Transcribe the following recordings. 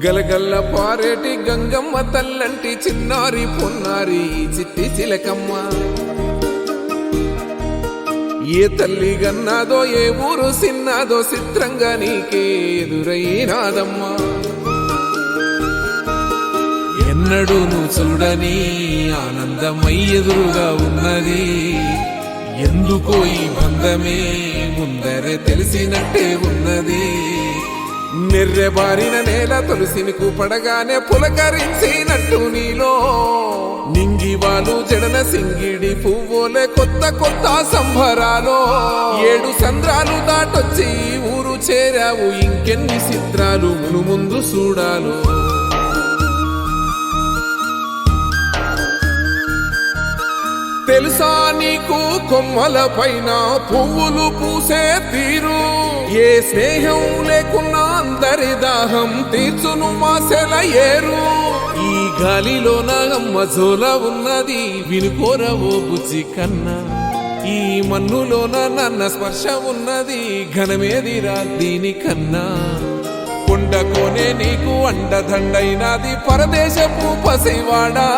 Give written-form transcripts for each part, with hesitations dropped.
గలగల్ల పారేటి గంగమ్మ తల్లంటి చిన్నారి పొన్నారి చిట్టి చిలకమ్మ. ఏ తల్లి గన్నాదో ఏ ఊరు సిన్నాదో చిత్రంగా నీకే ఎదురైనాదమ్మా. ఎన్నడూ నువ్వు చూడని ఆనందమై ఎదురుగా ఉన్నది. ఎందుకో ఈ బంధమే ముందరే తెలిసినట్టే ఉన్నది. నెర్రెబారిన నేల తులసిని కూపడగానే పులకరించినట్టు నీలో నింగివాలు జడన సింగిడి పువ్వులే కొత్త కొత్త సంబరాలో. 7 సంద్రాలు దాటొచ్చి ఊరు చేరావు, ఇంకెన్ని చిత్రాలు మును ముందు చూడాలో. తెలుసా నీకు కొమ్మల పైన పువ్వులు పూసే తీరు? ఏ స్నేహం లేకున్నా అందరి దాహం తీర్చును మాసెల ఏరు. ఈ గాలిలోన అమ్మ జోల ఉన్నది, వినుకోరవో బుజ్జి కన్నా. ఈ మన్నులోన నన్న స్పర్శ ఉన్నది, ఘనమేదిరా దీనికన్నా. కొండకోనే నీకు అండదండైనది పరదేశపు పసివాడా.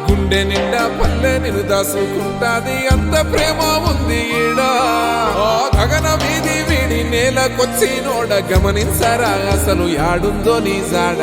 గుండె నిండా పల్లె నిన్ను దాసుకుంటాది, అంత ప్రేమ ఉంది ఈడా. గగన వీధి వీడి నేలకొచ్చినోడ గమనించరా అసలు యాడుందో నీ జాడ.